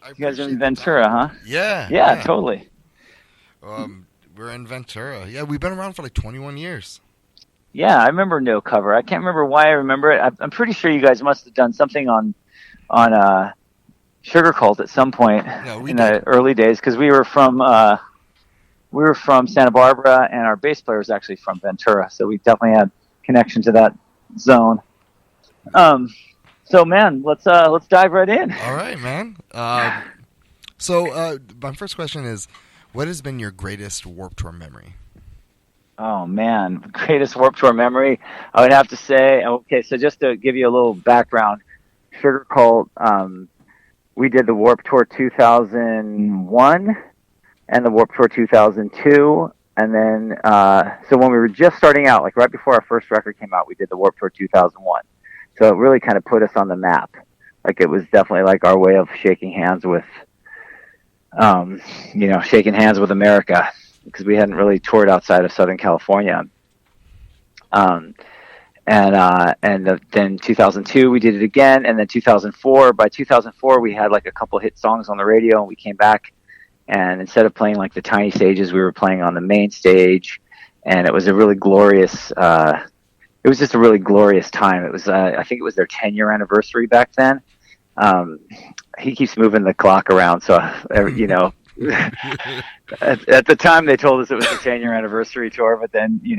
I You guys are in appreciate the Ventura, time. huh? Yeah, Yeah, yeah. totally. We're in Ventura. Yeah, we've been around for like 21 years. Yeah, I remember No Cover. I can't remember why I remember it. I'm pretty sure you guys must have done something on Sugarcult at some point No, we in did. the early days because we were from Santa Barbara and our bass player was actually from Ventura, so we definitely had connection to that zone. Um, so man, let's dive right in. All right, man. My first question is, what has been your greatest Warp Tour memory? Oh man, greatest Warped Tour memory. I would have to say, okay, so just to give you a little background, Sugar Cult, we did the Warped Tour 2001 and the Warped Tour 2002, and then so when we were just starting out, like right before our first record came out, we did the Warped Tour 2001. So it really kind of put us on the map. Like it was definitely like our way of shaking hands with, shaking hands with America because we hadn't really toured outside of Southern California. Um, and then 2002 we did it again, and then 2004. By 2004 we had like a couple hit songs on the radio, and we came back, and instead of playing like the tiny stages, we were playing on the main stage, and it was a really glorious. It was just a really glorious time. It was I think it was their 10-year anniversary back then. Um, he keeps moving the clock around, so at the time they told us it was the 10-year anniversary tour, but then you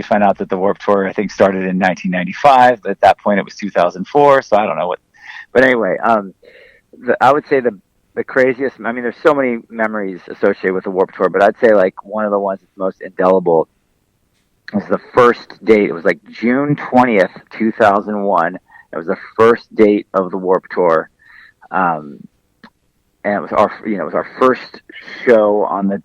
find out that the Warped Tour I think started in 1995. But at that point it was 2004, so I don't know what. But anyway, I would say the craziest. I mean, there's so many memories associated with the Warped Tour, but I'd say like one of the ones that's most indelible was the first date. It was like June 20th, 2001. It was the first date of the Warped Tour. And it was our first show on the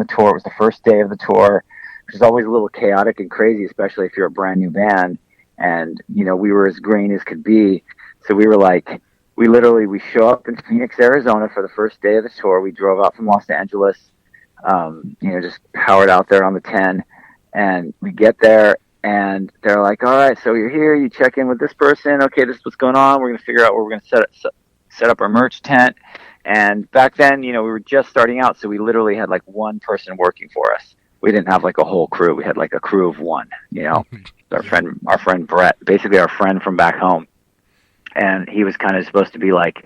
tour. It was the first day of the tour, which is always a little chaotic and crazy, especially if you're a brand new band. And we were as green as could be, so we were like, we show up in Phoenix, Arizona for the first day of the tour. We drove out from Los Angeles, just powered out there on the 10, and we get there. And they're like, all right, so you're here. You check in with this person. Okay, this is what's going on. We're going to figure out where we're going to set up our merch tent. And back then, we were just starting out, so we literally had like one person working for us. We didn't have like a whole crew. We had like a crew of one. Our friend Brett, basically our friend from back home, and he was kind of supposed to be like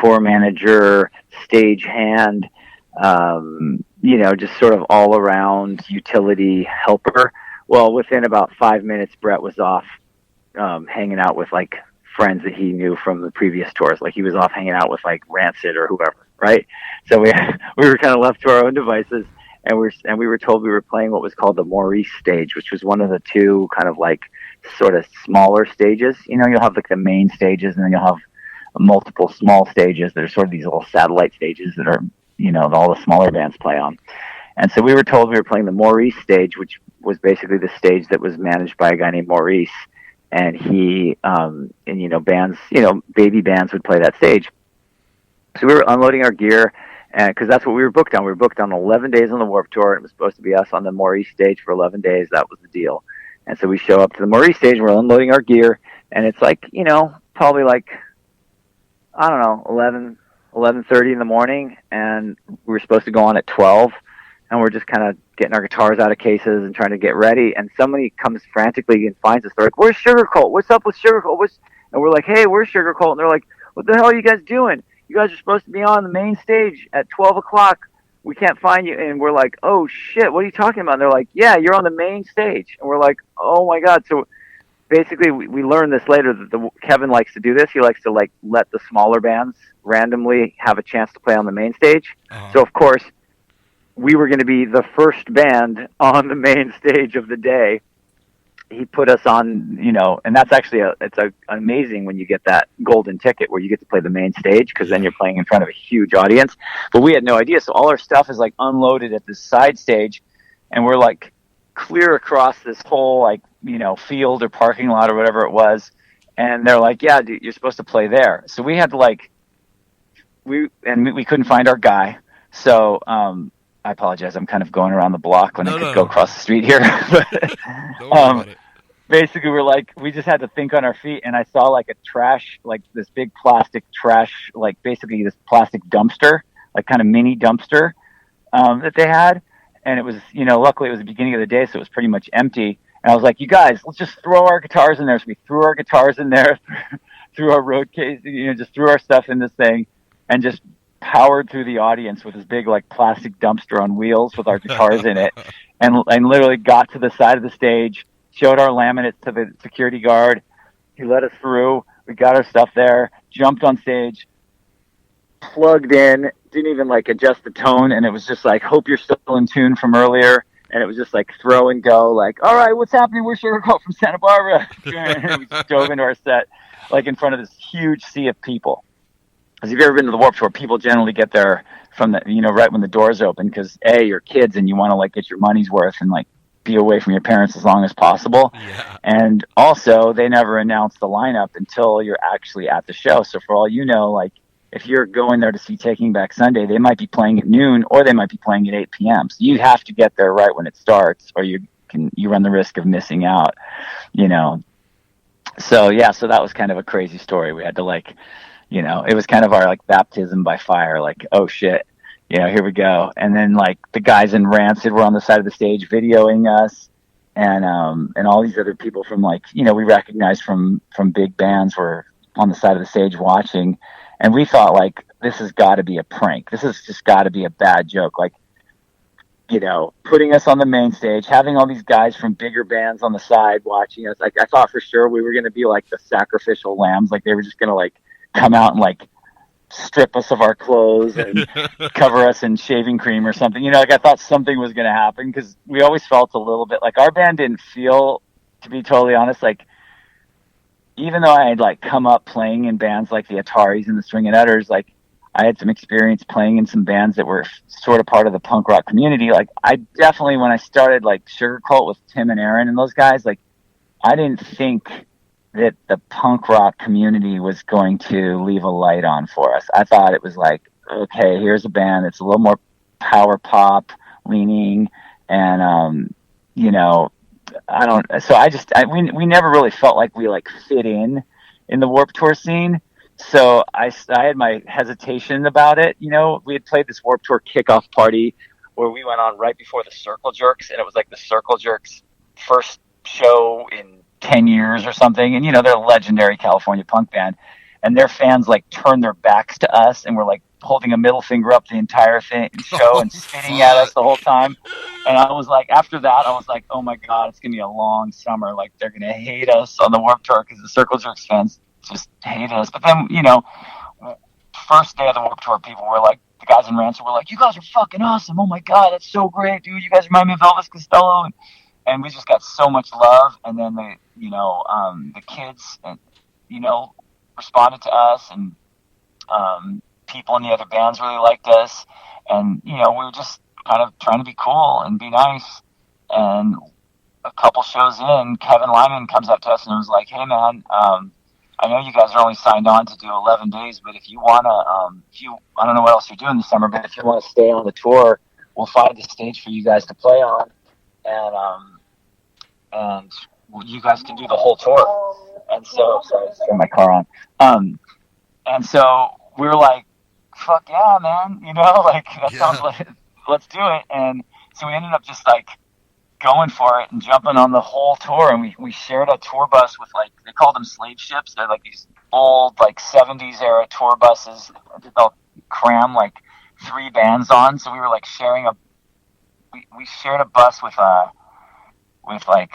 tour manager, stage hand, just sort of all around utility helper. Well, within about 5 minutes, Brett was off hanging out with like friends that he knew from the previous tours. Like he was off hanging out with like Rancid or whoever, right? So we were kind of left to our own devices, and we were told we were playing what was called the Maurice stage, which was one of the two kind of like sort of smaller stages. You'll have like the main stages, and then you'll have multiple small stages that are sort of these little satellite stages that are all the smaller bands play on. And so we were told we were playing the Maurice stage, which was basically the stage that was managed by a guy named Maurice. And he, bands, baby bands would play that stage. So we were unloading our gear, and because that's what we were booked on. We were booked on 11 days on the Warped Tour, and it was supposed to be us on the Maurice stage for 11 days. That was the deal. And so we show up to the Maurice stage, and we're unloading our gear, and it's like, probably like, I don't know, 11:30 in the morning, and we were supposed to go on at 12. And we're just kind of getting our guitars out of cases and trying to get ready. And somebody comes frantically and finds us. They're like, "Where's Sugarcult? What's up with Sugarcult?" And we're like, "Hey, where's Sugarcult?" And they're like, "What the hell are you guys doing? You guys are supposed to be on the main stage at 12 o'clock. We can't find you." And we're like, "Oh, shit, what are you talking about?" And they're like, "Yeah, you're on the main stage." And we're like, "Oh, my God." So basically, we learned this later that Kevin likes to do this. He likes to, like, let the smaller bands randomly have a chance to play on the main stage. Uh-huh. So, of course, we were going to be the first band on the main stage of the day. He put us on, and that's actually it's amazing when you get that golden ticket where you get to play the main stage, because then you're playing in front of a huge audience. But we had no idea, so all our stuff is like unloaded at this side stage, and we're like clear across this whole like field or parking lot or whatever it was, and they're like, "Yeah, dude, you're supposed to play there." So we had to like we couldn't find our guy, so I apologize. I'm kind of going around the block when I could go across the street here. Don't worry about it. basically we just had to think on our feet, and I saw like a trash, like this big plastic trash, like basically this plastic dumpster, like kind of mini dumpster that they had. And it was, luckily it was the beginning of the day, so it was pretty much empty. And I was like, you guys, let's just throw our guitars in there. So we threw our guitars in there, threw our road case, just threw our stuff in this thing, and just powered through the audience with this big like plastic dumpster on wheels with our guitars in it, and literally got to the side of the stage, showed our laminates to the security guard. He let us through. We got our stuff there, jumped on stage, plugged in, didn't even like adjust the tone, and it was just like, hope you're still in tune from earlier. And it was just like throw and go, like, all right, what's happening? We're Sugarcult from Santa Barbara. And we just dove into our set, like in front of this huge sea of people. Because if you've ever been to the Warped Tour, people generally get there from the, right when the doors open, because you're kids and you want to like get your money's worth and like be away from your parents as long as possible. Yeah. And also, they never announce the lineup until you're actually at the show. So for all you know, like, if you're going there to see Taking Back Sunday, they might be playing at noon or they might be playing at 8 p.m. So you have to get there right when it starts, or you run the risk of missing out, So yeah, so that was kind of a crazy story. We had to like, it was kind of our like baptism by fire, like, oh shit, here we go. And then like the guys in Rancid were on the side of the stage videoing us, and all these other people from like, we recognized from big bands were on the side of the stage watching. And we thought, like, this has got to be a prank. This has just got to be a bad joke. Like, putting us on the main stage, having all these guys from bigger bands on the side watching us. Like, I thought for sure we were going to be, like, the sacrificial lambs. Like, they were just going to, like, come out and, like, strip us of our clothes and cover us in shaving cream or something. Like, I thought something was going to happen, because we always felt a little bit, like, our band didn't feel, to be totally honest, like, even though I had like come up playing in bands like the Ataris and the String and Utters, like I had some experience playing in some bands that were sort of part of the punk rock community. Like I definitely, when I started like Sugarcult with Tim and Airin and those guys, like I didn't think that the punk rock community was going to leave a light on for us. I thought it was like, okay, here's a band that's a little more power pop leaning, and we never really felt like we like fit in the Warped Tour scene. So I had my hesitation about it. We had played this Warped Tour kickoff party where we went on right before the Circle Jerks, and it was like the Circle Jerks' first show in 10 years or something. And, they're a legendary California punk band, and their fans like turned their backs to us and were like holding a middle finger up the entire show and spitting at us the whole time. And I was like, after that, I was like, oh my God, it's going to be a long summer. Like, they're going to hate us on the Warped Tour because the Circle Jerks fans just hate us. But then, first day of the Warped Tour, people were like, the guys in Rancid were like, you guys are fucking awesome. Oh my God, that's so great, dude. You guys remind me of Elvis Costello. And we just got so much love. And then the kids, responded to us, and people in the other bands really liked us. And, we were just kind of trying to be cool and be nice. And a couple shows in, Kevin Lyman comes up to us and was like, hey man, I know you guys are only signed on to do 11 days, but if you want to, I don't know what else you're doing this summer, but if you want to stay on the tour, we'll find a stage for you guys to play on. And you guys can do the whole tour. And so, sorry, I turned my car on. And so we were like, fuck yeah, man, like that sounds like, let's do it. And so we ended up just like going for it and jumping on the whole tour. And we shared a tour bus with like, they called them slave ships. They're like these old like 70s era tour buses. They'll cram like 3 bands on. So we were like we shared a bus with like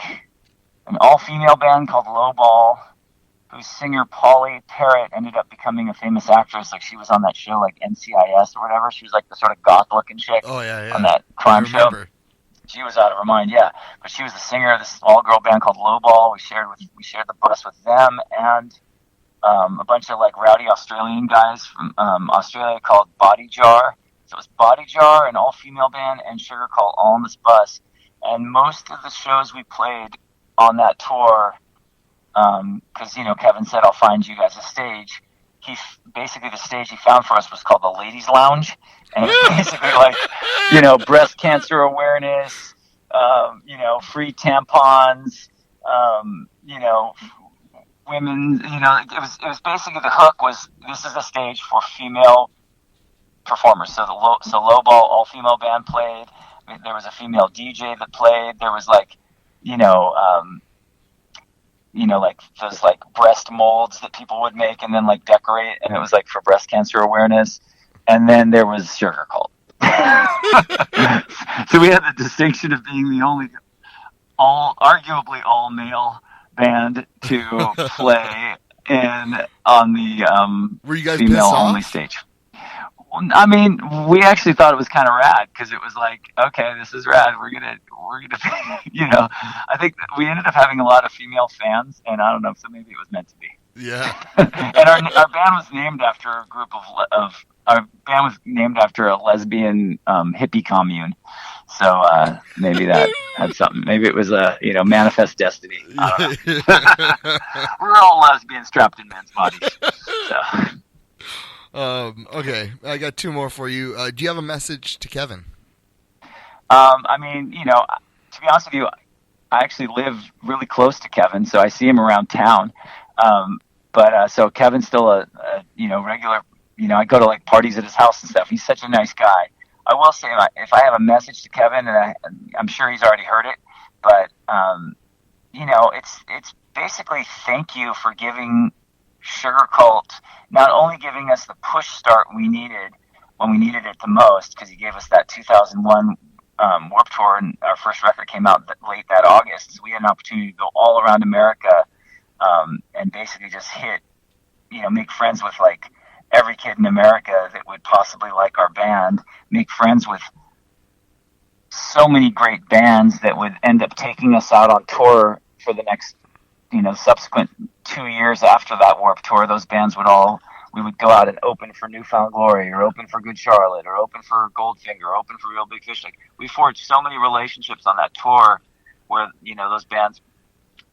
an all-female band called Lowball, whose singer Polly Parrott ended up becoming a famous actress. Like she was on that show like NCIS or whatever. She was like the sort of goth-looking chick on that crime show. She was out of her mind, yeah. But she was the singer of this all-girl band called Lowball. We shared the bus with them, and a bunch of like rowdy Australian guys from Australia called Body Jar. So it was Body Jar, an all-female band, and Sugarcult all on this bus. And most of the shows we played on that tour, because Kevin said I'll find you guys a stage. Basically the stage he found for us was called the Ladies Lounge, and it's basically like breast cancer awareness, free tampons, you know, women, it was basically the hook was this is a stage for female performers. So low ball all female band played. I mean, there was a female DJ that played. There was like, you know, like those like breast molds that people would make and then like decorate, and it was like for breast cancer awareness. And then there was Sugarcult. So we had the distinction of being the only arguably all male band to play on the Were you guys female pissed only off? stage. I mean, we actually thought it was kind of rad because it was like, okay, this is rad. We're gonna, I think we ended up having a lot of female fans, and I don't know, so maybe it was meant to be. Yeah. And our band was named after a group our band was named after a lesbian hippie commune. So maybe that had something. Maybe it was a manifest destiny. I don't know. We're all lesbians trapped in men's bodies. So. Okay, I got two more for you. Do you have a message to Kevin? I mean, to be honest with you, I actually live really close to Kevin, so I see him around town. But so Kevin's still a regular. I go to like parties at his house and stuff. He's such a nice guy. I will say, if I have a message to Kevin, and I'm sure he's already heard it, but it's basically thank you for giving Sugarcult not only giving us the push start we needed when we needed it the most, because he gave us that 2001 Warped Tour, and our first record came out late that August. So we had an opportunity to go all around America and basically just make friends with like every kid in America that would possibly like our band, make friends with so many great bands that would end up taking us out on tour for the next subsequent 2 years after that Warped Tour. Those bands we would go out and open for Newfound Glory, or open for Good Charlotte, or open for Goldfinger, or open for Real Big Fish. Like, we forged so many relationships on that tour where, those bands,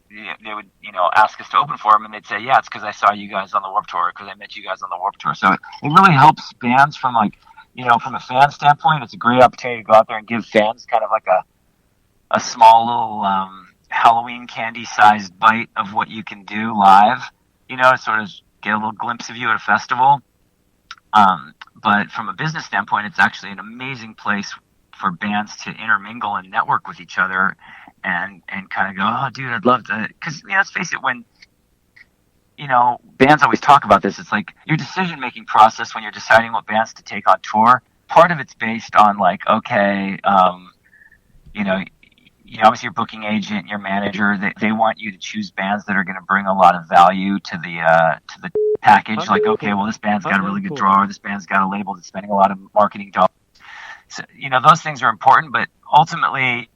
they would, ask us to open for them, and they'd say, yeah, it's because I saw you guys on the Warped Tour, because I met you guys on the Warped Tour. So it really helps bands from like, from a fan standpoint. It's a great opportunity to go out there and give fans kind of like a small little, Halloween candy-sized bite of what you can do live, to sort of get a little glimpse of you at a festival. But from a business standpoint, it's actually an amazing place for bands to intermingle and network with each other and kind of go, oh, dude, I'd love to. Because, let's face it, when, bands always talk about this, it's like your decision-making process when you're deciding what bands to take on tour, part of it's based on, like, okay, obviously your booking agent, your manager, they want you to choose bands that are going to bring a lot of value to the package. Like, okay, well, this band's got a really good drawer, this band's got a label that's spending a lot of marketing dollars. So, those things are important, but ultimately,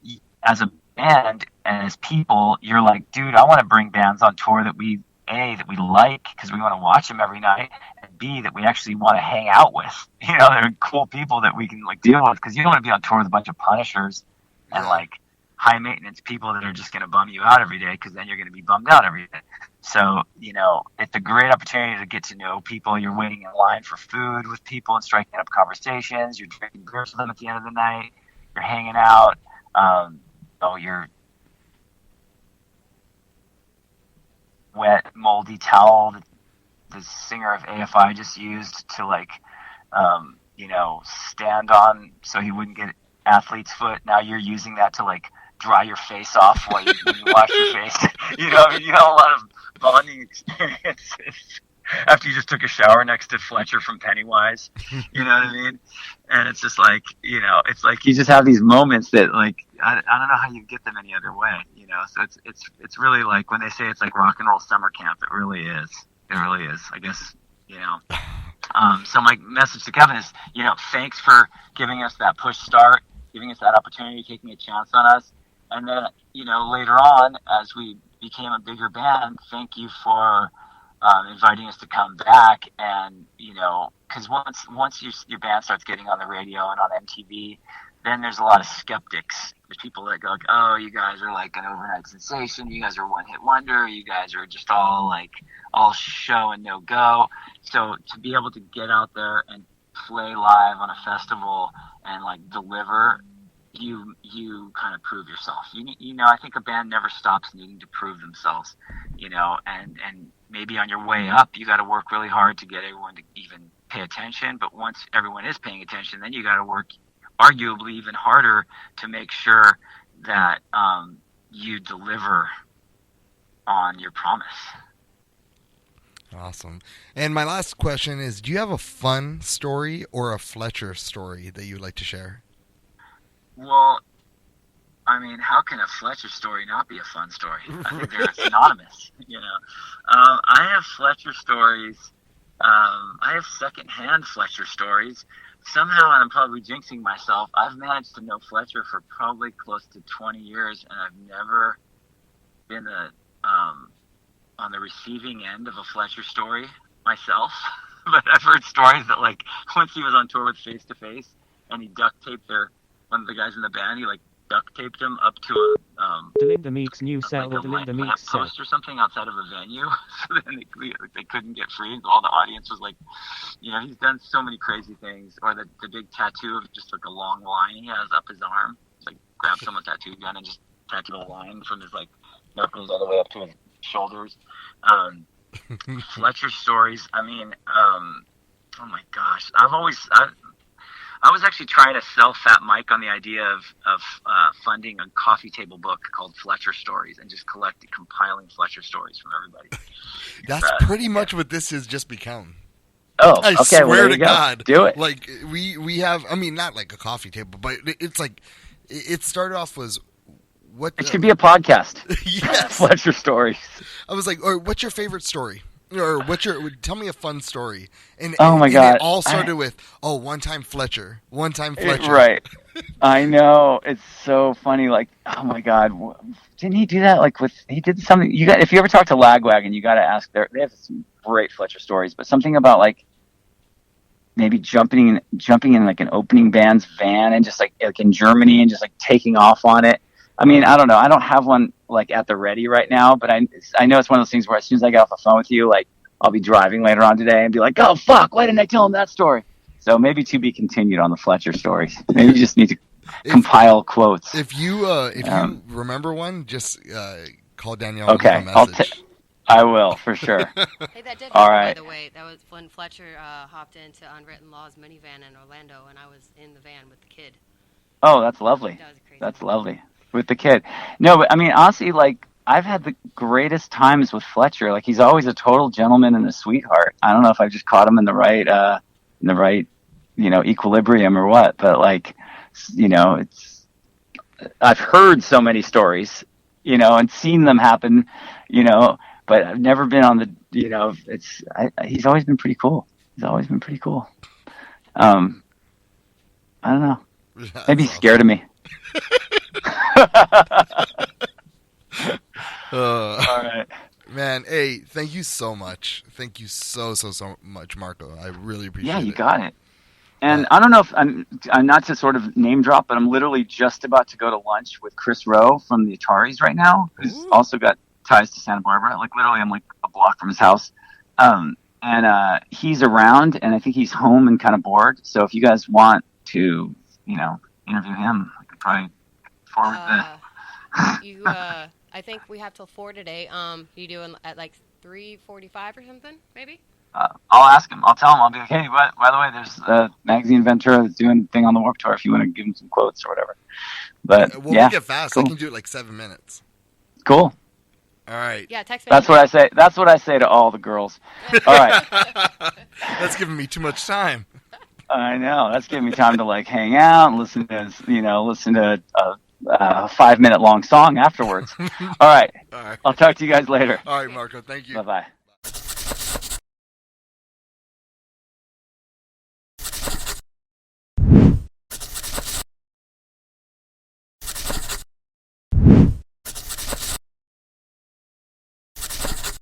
as a band and as people, you're like, dude, I want to bring bands on tour that we like because we want to watch them every night, and B, that we actually want to hang out with. They're cool people that we can like deal with, because you don't want to be on tour with a bunch of punishers and like high maintenance people that are just going to bum you out every day, because then you're going to be bummed out every day. So, it's a great opportunity to get to know people. You're waiting in line for food with people and striking up conversations. You're drinking beers with them at the end of the night. You're hanging out. Your wet, moldy towel that the singer of AFI just used to stand on so he wouldn't get athlete's foot. Now you're using that to like dry your face off when you wash your face. You have a lot of bonding experiences after you just took a shower next to Fletcher from Pennywise. You know what I mean? And it's just like, it's like you just have these moments that like I don't know how you get them any other way. So it's really like when they say it's like rock and roll summer camp, it really is. It really is. I guess so my message to Kevin is, thanks for giving us that push start, giving us that opportunity, taking a chance on us. And then, later on, as we became a bigger band, thank you for inviting us to come back. And, because once your band starts getting on the radio and on MTV, then there's a lot of skeptics. There's people that go like, oh, you guys are like an overnight sensation. You guys are one hit wonder. You guys are just all show and no go. So to be able to get out there and play live on a festival and like deliver, you kind of prove yourself. I think a band never stops needing to prove themselves, and maybe on your way up, you got to work really hard to get everyone to even pay attention. But once everyone is paying attention, then you got to work arguably even harder to make sure that you deliver on your promise. Awesome. And my last question is, do you have a fun story or a Fletcher story that you'd like to share? Well, I mean, how can a Fletcher story not be a fun story? I think they're synonymous, I have Fletcher stories. I have secondhand Fletcher stories. Somehow, and I'm probably jinxing myself, I've managed to know Fletcher for probably close to 20 years, and I've never been on the receiving end of a Fletcher story myself. But I've heard stories that, like, once he was on tour with Face to Face, and he duct taped one of the guys in the band, he, like, duct taped him up to a Delinda Meeks new cell or Delinda Meeks post or something outside of a venue, so then they couldn't get free, and all the audience was like, he's done so many crazy things. Or the big tattoo of just like a long line he has up his arm, it's like grab someone's tattoo gun and just tattoo a line from his like knuckles all the way up to his shoulders. Fletcher stories, I mean, oh my gosh, I was actually trying to sell Fat Mike on the idea of funding a coffee table book called Fletcher Stories and just compiling Fletcher stories from everybody. That's pretty much what this has just become. Oh, I okay. swear to God. Do it. Like, we have, I mean, not like a coffee table, but it's like, it started off was, what... It should be a podcast. Yes. Fletcher Stories. I was like, or what's your favorite story? Or tell me a fun story. And oh my God. It all started with, one time Fletcher. Right. I know. It's so funny. Like, oh my God. Didn't he do that? Like he did something. If you ever talk to Lagwagon, you got to ask they have some great Fletcher stories, but something about like maybe jumping in like an opening band's van and just like in Germany and just like taking off on it. I mean, I don't know. I don't have one like at the ready right now, but I know it's one of those things where as soon as I get off the phone with you, like I'll be driving later on today and be like, oh fuck, why didn't I tell him that story? So maybe to be continued on the Fletcher stories. Maybe you just need to compile quotes. If you remember one, just call Danielle. Okay, and leave a message. I will for sure. Hey, that did All happen, right. by the way. That was when Fletcher hopped into Unwritten Law's minivan in Orlando, and I was in the van with the kid. Oh, that's lovely. That was crazy. That's lovely. With the kid. No, but I mean, honestly, like, I've had the greatest times with Fletcher. Like, he's always a total gentleman and a sweetheart. I don't know if I just caught him in the right, equilibrium or what, but like, I've heard so many stories, and seen them happen, but I've never been on the, he's always been pretty cool. I don't know. Maybe he's scared of me. All right, man. Hey, thank you so much. Thank you so much, Marco. I really appreciate it. Yeah, you got it. And I don't know if I'm not to sort of name drop, but I'm literally just about to go to lunch with Chris Rowe from the Ataris right now, who's also got ties to Santa Barbara. Like literally, I'm like a block from his house. And he's around, and I think he's home and kind of bored. So if you guys want to, interview him, I could probably forward the. I think we have till 4 today. You doing at like 3:45 or something, maybe? I'll ask him. I'll tell him. I'll be like, hey, by the way, there's a magazine Ventura that's doing a thing on the Warped Tour if you want to give him some quotes or whatever. But we'll yeah, make it fast. cool. I can do it like 7 minutes. Cool. All right. Yeah, text me. That's what I say. That's what I say to all the girls. All right. That's giving me too much time. I know. That's giving me time to like hang out and listen to a 5-minute long song afterwards. All right. All right. I'll talk to you guys later. All right, Marco. Thank you. Bye-bye.